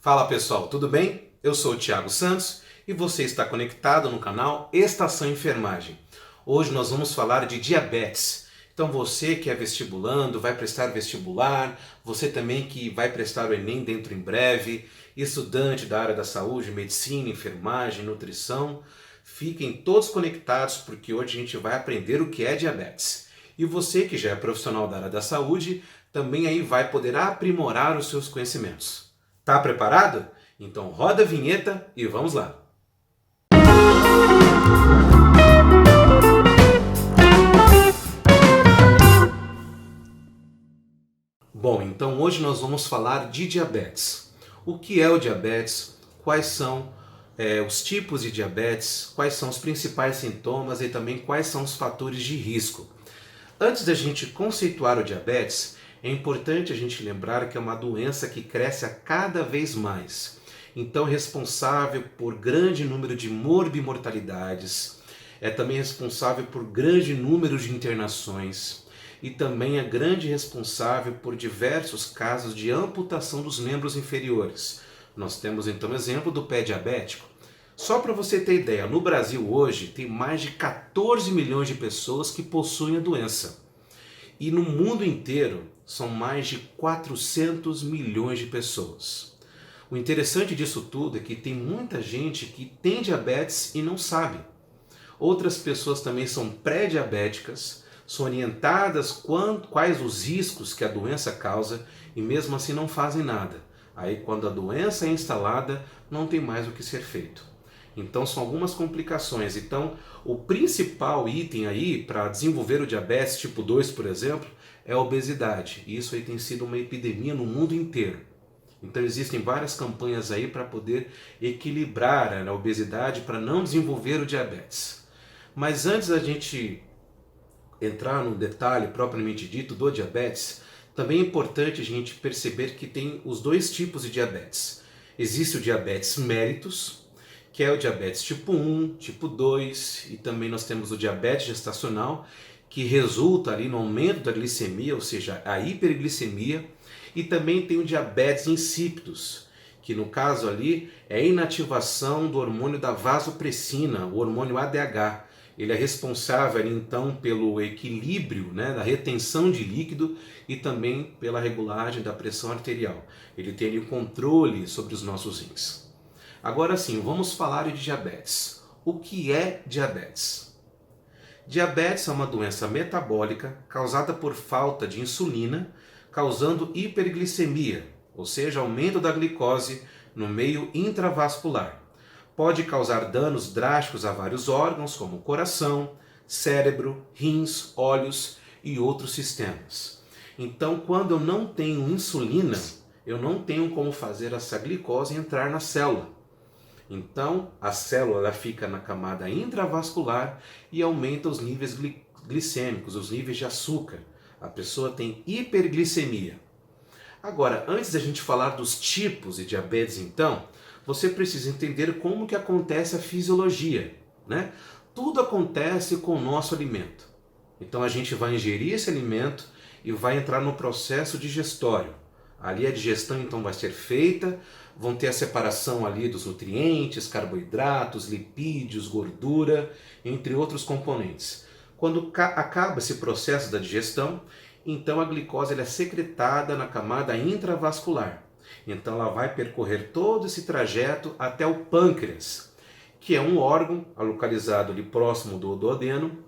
Fala pessoal, tudo bem? Eu sou o Thiago Santos e você está conectado no canal Estação Enfermagem. Hoje nós vamos falar de diabetes. Então você que é vestibulando, vai prestar vestibular, você também que vai prestar o Enem dentro em breve, estudante da área da saúde, medicina, enfermagem, nutrição, fiquem todos conectados porque hoje a gente vai aprender o que é diabetes. E você que já é profissional da área da saúde, também aí vai poder aprimorar os seus conhecimentos. Tá preparado? Então roda a vinheta e vamos lá! Bom, então hoje nós vamos falar de diabetes. O que é o diabetes? Quais são os tipos de diabetes? Quais são os principais sintomas e também quais são os fatores de risco? Antes da gente conceituar o diabetes, é importante a gente lembrar que é uma doença que cresce a cada vez mais. Então é responsável por grande número de morbimortalidades, é também responsável por grande número de internações e também é grande responsável por diversos casos de amputação dos membros inferiores. Nós temos então o exemplo do pé diabético. Só para você ter ideia, no Brasil hoje tem mais de 14 milhões de pessoas que possuem a doença. E no mundo inteiro são mais de 400 milhões de pessoas. O interessante disso tudo é que tem muita gente que tem diabetes e não sabe. Outras pessoas também são pré-diabéticas, são orientadas quais os riscos que a doença causa e mesmo assim não fazem nada. Aí quando a doença é instalada, não tem mais o que ser feito. Então são algumas complicações. Então o principal item aí para desenvolver o diabetes tipo 2, por exemplo, é a obesidade. E isso aí tem sido uma epidemia no mundo inteiro. Então existem várias campanhas aí para poder equilibrar a obesidade para não desenvolver o diabetes. Mas antes da gente entrar no detalhe propriamente dito do diabetes, também é importante a gente perceber que tem os dois tipos de diabetes. Existe o diabetes mellitus, que é o diabetes tipo 1, tipo 2, e também nós temos o diabetes gestacional, que resulta ali no aumento da glicemia, ou seja, a hiperglicemia, e também tem o diabetes insípidos, que no caso ali é a inativação do hormônio da vasopressina, o hormônio ADH. Ele é responsável então pelo equilíbrio, da retenção de líquido e também pela regulagem da pressão arterial. Ele tem o controle sobre os nossos rins. Agora sim, vamos falar de diabetes. O que é diabetes? Diabetes é uma doença metabólica causada por falta de insulina, causando hiperglicemia, ou seja, aumento da glicose no meio intravascular. Pode causar danos drásticos a vários órgãos, como coração, cérebro, rins, olhos e outros sistemas. Então, quando eu não tenho insulina, eu não tenho como fazer essa glicose entrar na célula. Então, a célula ela fica na camada intravascular e aumenta os níveis glicêmicos, os níveis de açúcar. A pessoa tem hiperglicemia. Agora, antes da gente falar dos tipos de diabetes, então, você precisa entender como que acontece a fisiologia, Tudo acontece com o nosso alimento. Então, a gente vai ingerir esse alimento e vai entrar no processo digestório. Ali a digestão então vai ser feita, vão ter a separação ali dos nutrientes, carboidratos, lipídios, gordura, entre outros componentes. Quando acaba esse processo da digestão, então a glicose ela é secretada na camada intravascular. Então ela vai percorrer todo esse trajeto até o pâncreas, que é um órgão localizado ali próximo do duodeno,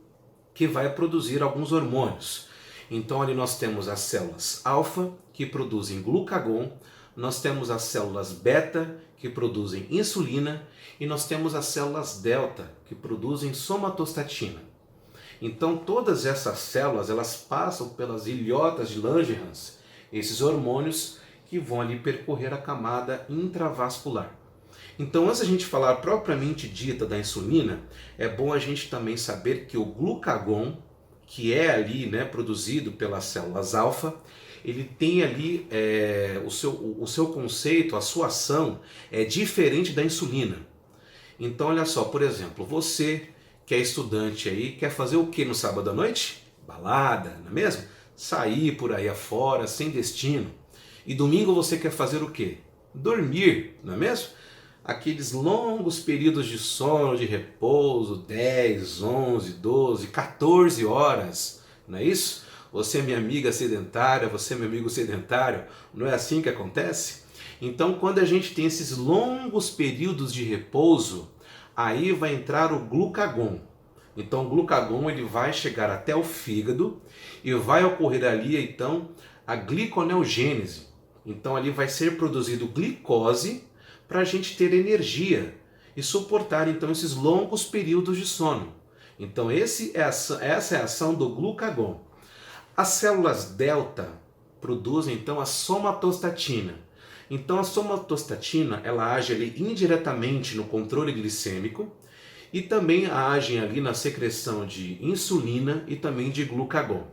que vai produzir alguns hormônios. Então ali nós temos as células alfa, que produzem glucagon, nós temos as células beta, que produzem insulina, e nós temos as células delta, que produzem somatostatina. Então todas essas células elas passam pelas ilhotas de Langerhans, esses hormônios que vão ali percorrer a camada intravascular. Então antes da gente falar propriamente dita da insulina, é bom a gente também saber que o glucagon, que é ali produzido pelas células alfa, ele tem ali o seu conceito, a sua ação é diferente da insulina. Então olha só, por exemplo, você que é estudante aí, quer fazer o que no sábado à noite? Balada, não é mesmo? Sair por aí afora, sem destino. E domingo você quer fazer o quê? Dormir, não é mesmo? Aqueles longos períodos de sono, de repouso, 10, 11, 12, 14 horas, não é isso? Você é minha amiga sedentária, você é meu amigo sedentário, não é assim que acontece? Então, quando a gente tem esses longos períodos de repouso, aí vai entrar o glucagon. Então, o glucagon ele vai chegar até o fígado e vai ocorrer ali, então, a gliconeogênese. Então, ali vai ser produzido glicose para a gente ter energia e suportar, então, esses longos períodos de sono. Então, essa é a ação do glucagon. As células delta produzem, então, a somatostatina. Então, a somatostatina, ela age ali indiretamente no controle glicêmico e também agem ali na secreção de insulina e também de glucagon.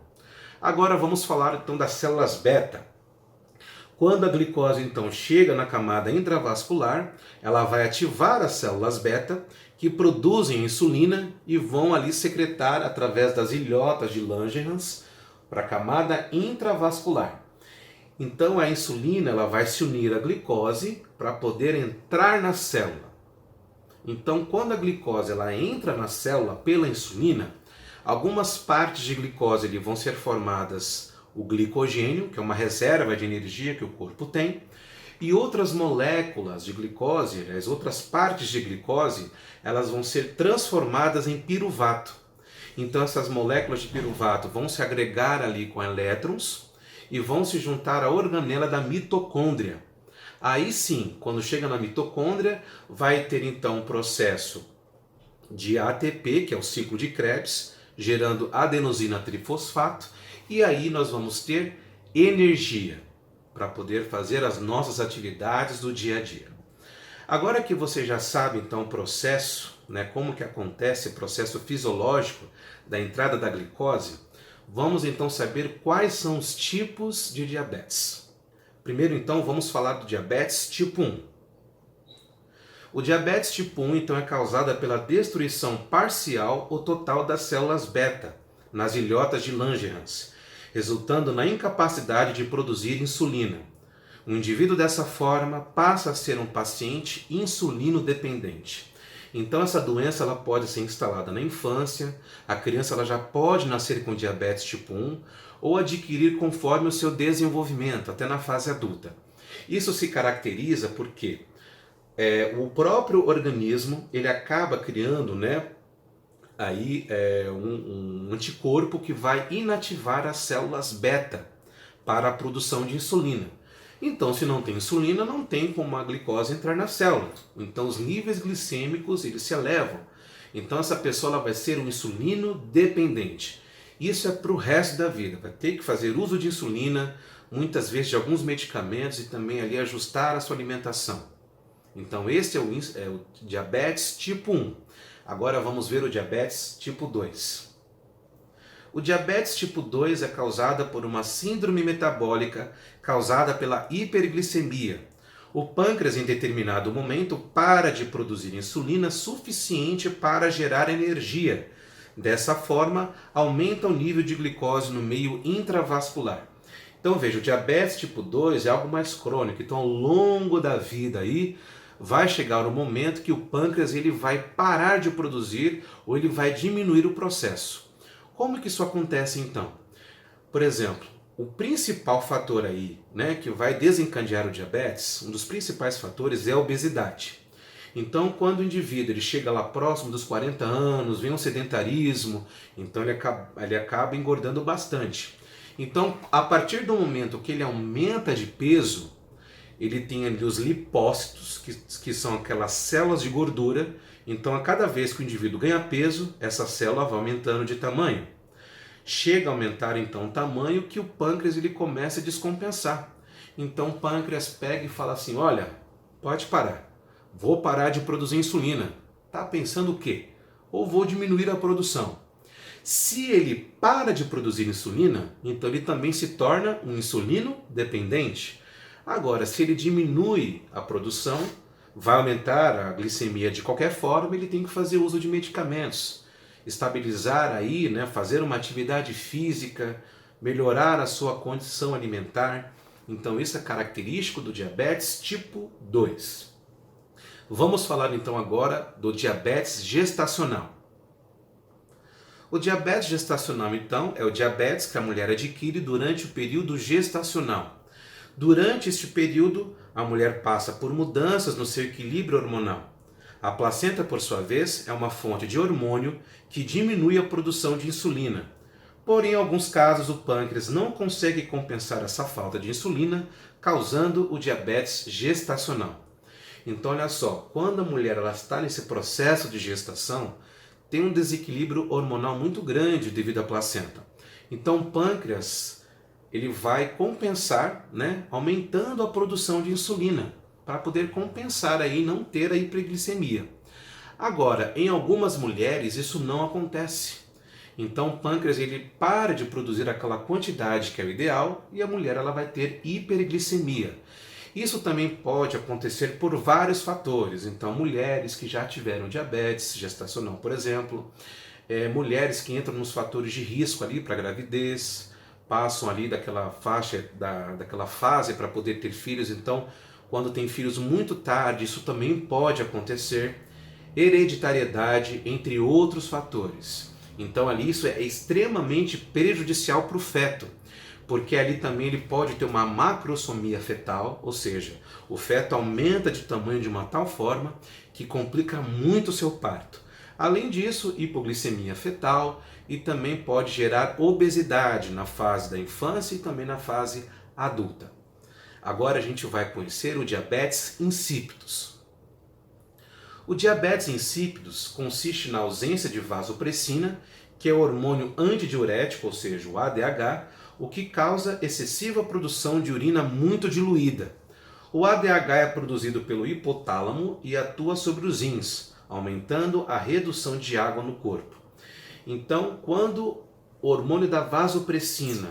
Agora vamos falar então das células beta. Quando a glicose então chega na camada intravascular, ela vai ativar as células beta que produzem insulina e vão ali secretar através das ilhotas de Langerhans para a camada intravascular. Então a insulina ela vai se unir à glicose para poder entrar na célula. Então, quando a glicose ela entra na célula pela insulina, algumas partes de glicose ali vão ser formadas o glicogênio, que é uma reserva de energia que o corpo tem, e outras moléculas de glicose, as outras partes de glicose, elas vão ser transformadas em piruvato. Então, essas moléculas de piruvato vão se agregar ali com elétrons e vão se juntar à organela da mitocôndria. Aí sim, quando chega na mitocôndria, vai ter então um processo de ATP, que é o ciclo de Krebs, gerando adenosina trifosfato, e aí nós vamos ter energia para poder fazer as nossas atividades do dia a dia. Agora que você já sabe então o processo, como que acontece o processo fisiológico da entrada da glicose, vamos então saber quais são os tipos de diabetes. Primeiro, então, vamos falar do diabetes tipo 1. O diabetes tipo 1, então, é causado pela destruição parcial ou total das células beta nas ilhotas de Langerhans, resultando na incapacidade de produzir insulina. O indivíduo dessa forma passa a ser um paciente insulino dependente. Então essa doença ela pode ser instalada na infância, a criança ela já pode nascer com diabetes tipo 1 ou adquirir conforme o seu desenvolvimento, até na fase adulta. Isso se caracteriza porque o próprio organismo ele acaba criando um anticorpo que vai inativar as células beta para a produção de insulina. Então, se não tem insulina, não tem como a glicose entrar na célula. Então, os níveis glicêmicos eles se elevam. Então, essa pessoa ela vai ser um insulino dependente. Isso é para o resto da vida. Vai ter que fazer uso de insulina, muitas vezes de alguns medicamentos e também ali ajustar a sua alimentação. Então, esse é o diabetes tipo 1. Agora vamos ver o diabetes tipo 2. O diabetes tipo 2 é causada por uma síndrome metabólica causada pela hiperglicemia. O pâncreas, em determinado momento, para de produzir insulina suficiente para gerar energia. Dessa forma, aumenta o nível de glicose no meio intravascular. Então veja, o diabetes tipo 2 é algo mais crônico. Então ao longo da vida aí, vai chegar o momento que o pâncreas ele vai parar de produzir ou ele vai diminuir o processo. Como que isso acontece então? Por exemplo, o principal fator aí, que vai desencadear o diabetes, um dos principais fatores é a obesidade. Então, quando o indivíduo ele chega lá próximo dos 40 anos, vem um sedentarismo, então ele acaba engordando bastante. Então, a partir do momento que ele aumenta de peso, ele tem ali os lipócitos, que são aquelas células de gordura. Então, a cada vez que o indivíduo ganha peso, essa célula vai aumentando de tamanho. Chega a aumentar então o tamanho que o pâncreas ele começa a descompensar. Então, o pâncreas pega e fala assim, olha, pode parar, vou parar de produzir insulina. Tá pensando o quê? Ou vou diminuir a produção. Se ele para de produzir insulina, então ele também se torna um insulino dependente. Agora, se ele diminui a produção, vai aumentar a glicemia de qualquer forma, ele tem que fazer uso de medicamentos, estabilizar aí, fazer uma atividade física, melhorar a sua condição alimentar. Então isso é característico do diabetes tipo 2. Vamos falar então agora do diabetes gestacional. O diabetes gestacional, então, é o diabetes que a mulher adquire durante o período gestacional. Durante este período, a mulher passa por mudanças no seu equilíbrio hormonal. A placenta, por sua vez, é uma fonte de hormônio que diminui a produção de insulina. Porém, em alguns casos, o pâncreas não consegue compensar essa falta de insulina, causando o diabetes gestacional. Então, olha só, quando a mulher está nesse processo de gestação, tem um desequilíbrio hormonal muito grande devido à placenta. Então, o pâncreas ele vai compensar, né, aumentando a produção de insulina, para poder compensar aí não ter a hiperglicemia. Agora, em algumas mulheres isso não acontece. Então, o pâncreas ele para de produzir aquela quantidade que é o ideal e a mulher ela vai ter hiperglicemia. Isso também pode acontecer por vários fatores. Então, mulheres que já tiveram diabetes gestacional, por exemplo, mulheres que entram nos fatores de risco ali para gravidez, passam ali daquela faixa, daquela fase para poder ter filhos. Então, quando tem filhos muito tarde, isso também pode acontecer. Hereditariedade, entre outros fatores. Então, ali isso é extremamente prejudicial para o feto, porque ali também ele pode ter uma macrosomia fetal, ou seja, o feto aumenta de tamanho de uma tal forma que complica muito o seu parto. Além disso, hipoglicemia fetal e também pode gerar obesidade na fase da infância e também na fase adulta. Agora a gente vai conhecer o diabetes insípidos. O diabetes insípidos consiste na ausência de vasopressina, que é o hormônio antidiurético, ou seja, o ADH, o que causa excessiva produção de urina muito diluída. O ADH é produzido pelo hipotálamo e atua sobre os rins, aumentando a redução de água no corpo. Então, quando o hormônio da vasopressina,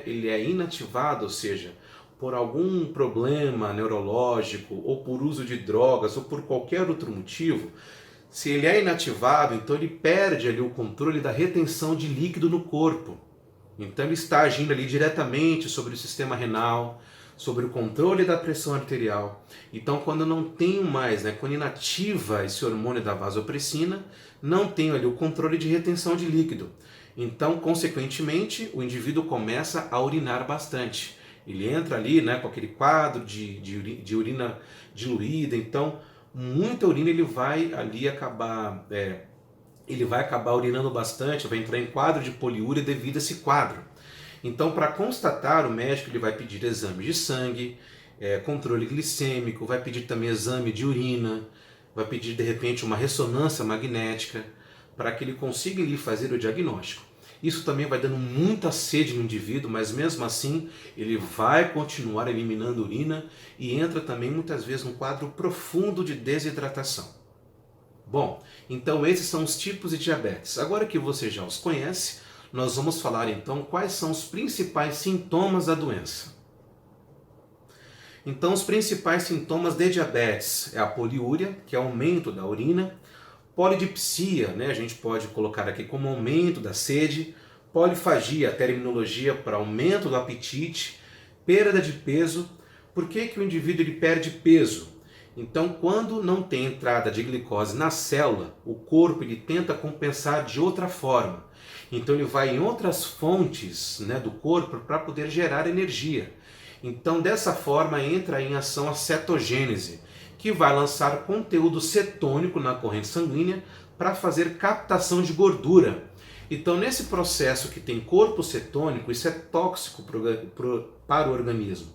ele é inativado, ou seja, por algum problema neurológico, ou por uso de drogas, ou por qualquer outro motivo, se ele é inativado, então ele perde ali o controle da retenção de líquido no corpo. Então ele está agindo ali diretamente sobre o sistema renal, sobre o controle da pressão arterial. Então quando não tenho mais, quando inativa esse hormônio da vasopressina, não tenho ali o controle de retenção de líquido. Então, consequentemente, o indivíduo começa a urinar bastante. Ele entra ali com aquele quadro de urina diluída, então muita urina ele vai ali acabar... ele vai acabar urinando bastante, vai entrar em quadro de poliúria devido a esse quadro. Então, para constatar, o médico ele vai pedir exame de sangue, controle glicêmico, vai pedir também exame de urina, vai pedir de repente uma ressonância magnética, para que ele consiga ali fazer o diagnóstico. Isso também vai dando muita sede no indivíduo, mas mesmo assim ele vai continuar eliminando urina e entra também muitas vezes num quadro profundo de desidratação. Bom, então esses são os tipos de diabetes. Agora que você já os conhece, nós vamos falar então quais são os principais sintomas da doença. Então os principais sintomas de diabetes é a poliúria, que é o aumento da urina, polidipsia, a gente pode colocar aqui como aumento da sede, polifagia, a terminologia para aumento do apetite, perda de peso. Por que o indivíduo ele perde peso? Então, quando não tem entrada de glicose na célula, o corpo ele tenta compensar de outra forma. Então, ele vai em outras fontes do corpo para poder gerar energia. Então, dessa forma, entra em ação a cetogênese, que vai lançar conteúdo cetônico na corrente sanguínea para fazer captação de gordura. Então, nesse processo que tem corpo cetônico, isso é tóxico para o organismo.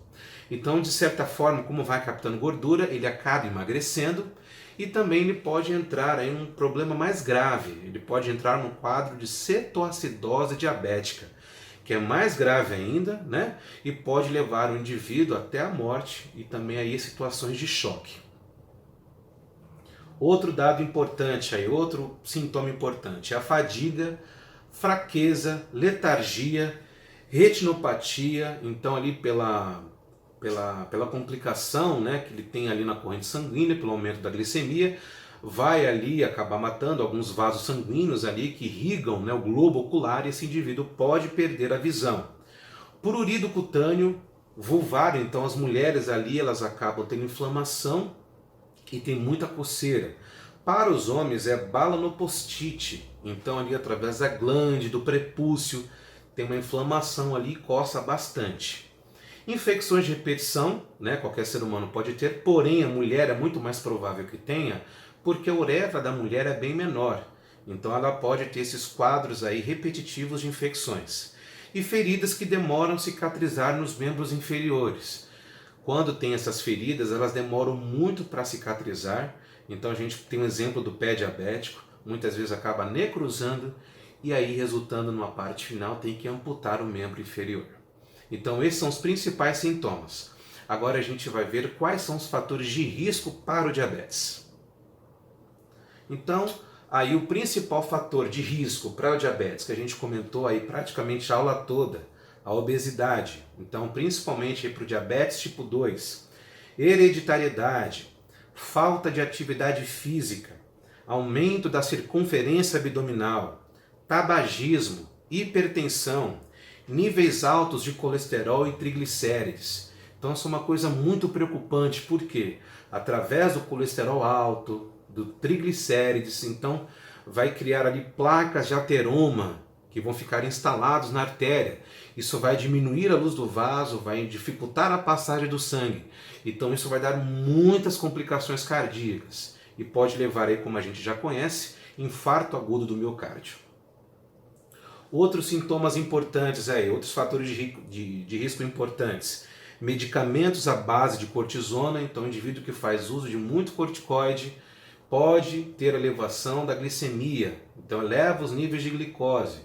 Então, de certa forma, como vai captando gordura, ele acaba emagrecendo e também ele pode entrar em um problema mais grave. Ele pode entrar num quadro de cetoacidose diabética, que é mais grave ainda, e pode levar o indivíduo até a morte e também aí situações de choque. Outro dado importante, outro sintoma importante, é a fadiga, fraqueza, letargia, retinopatia. Então ali pela complicação que ele tem ali na corrente sanguínea, pelo aumento da glicemia, vai ali acabar matando alguns vasos sanguíneos ali que irrigam o globo ocular e esse indivíduo pode perder a visão. Prurido cutâneo, vulvar, então as mulheres ali elas acabam tendo inflamação e tem muita coceira. Para os homens é bala no post-it, então ali através da glande, do prepúcio, tem uma inflamação ali e coça bastante. Infecções de repetição, né, qualquer ser humano pode ter, porém a mulher é muito mais provável que tenha, porque a uretra da mulher é bem menor. Então ela pode ter esses quadros aí repetitivos de infecções. E feridas que demoram a cicatrizar nos membros inferiores. Quando tem essas feridas, elas demoram muito para cicatrizar. Então a gente tem um exemplo do pé diabético, muitas vezes acaba necrosando e aí resultando numa parte final tem que amputar o membro inferior. Então esses são os principais sintomas. Agora a gente vai ver quais são os fatores de risco para o diabetes. Então, aí o principal fator de risco para o diabetes, que a gente comentou aí praticamente a aula toda, a obesidade. Então, principalmente para o diabetes tipo 2, hereditariedade, falta de atividade física, aumento da circunferência abdominal, tabagismo, hipertensão, níveis altos de colesterol e triglicérides. Então, isso é uma coisa muito preocupante, porque através do colesterol alto, do triglicérides, então vai criar ali placas de ateroma que vão ficar instalados na artéria. Isso vai diminuir a luz do vaso, vai dificultar a passagem do sangue. Então isso vai dar muitas complicações cardíacas e pode levar aí, como a gente já conhece, infarto agudo do miocárdio. Outros sintomas importantes aí, outros fatores de risco importantes. Medicamentos à base de cortisona, então o indivíduo que faz uso de muito corticoide pode ter elevação da glicemia, então eleva os níveis de glicose.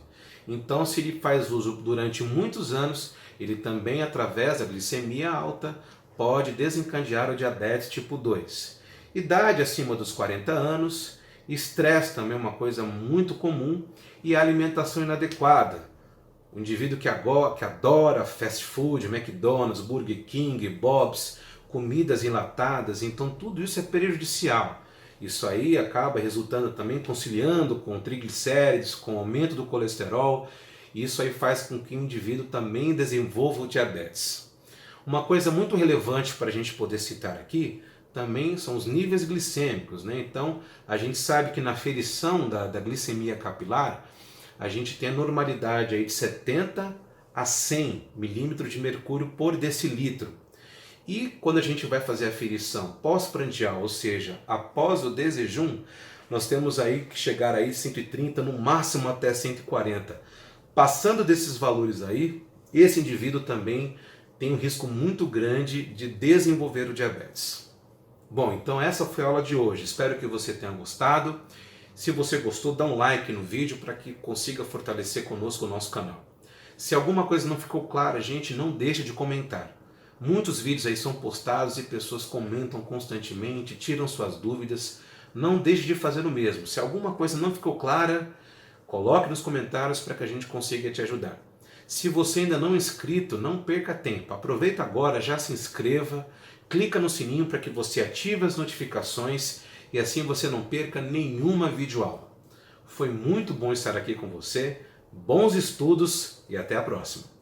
Então, se ele faz uso durante muitos anos, ele também, através da glicemia alta, pode desencadear o diabetes tipo 2. Idade acima dos 40 anos, estresse também é uma coisa muito comum, e alimentação inadequada. O indivíduo que adora fast food, McDonald's, Burger King, Bob's, comidas enlatadas, então tudo isso é prejudicial. Isso aí acaba resultando também conciliando com triglicérides, com aumento do colesterol, e isso aí faz com que o indivíduo também desenvolva o diabetes. Uma coisa muito relevante para a gente poder citar aqui também são os níveis glicêmicos, né? Então a gente sabe que na aferição da glicemia capilar a gente tem a normalidade aí de 70 a 100 milímetros de mercúrio por decilitro. E quando a gente vai fazer a aferição pós-prandial, ou seja, após o desjejum, nós temos aí que chegar aí 130, no máximo até 140. Passando desses valores aí, esse indivíduo também tem um risco muito grande de desenvolver o diabetes. Bom, então essa foi a aula de hoje. Espero que você tenha gostado. Se você gostou, dá um like no vídeo para que consiga fortalecer conosco o nosso canal. Se alguma coisa não ficou clara, gente, não deixe de comentar. Muitos vídeos aí são postados e pessoas comentam constantemente, tiram suas dúvidas. Não deixe de fazer o mesmo. Se alguma coisa não ficou clara, coloque nos comentários para que a gente consiga te ajudar. Se você ainda não é inscrito, não perca tempo. Aproveita agora, já se inscreva, clica no sininho para que você ative as notificações e assim você não perca nenhuma videoaula. Foi muito bom estar aqui com você, bons estudos e até a próxima.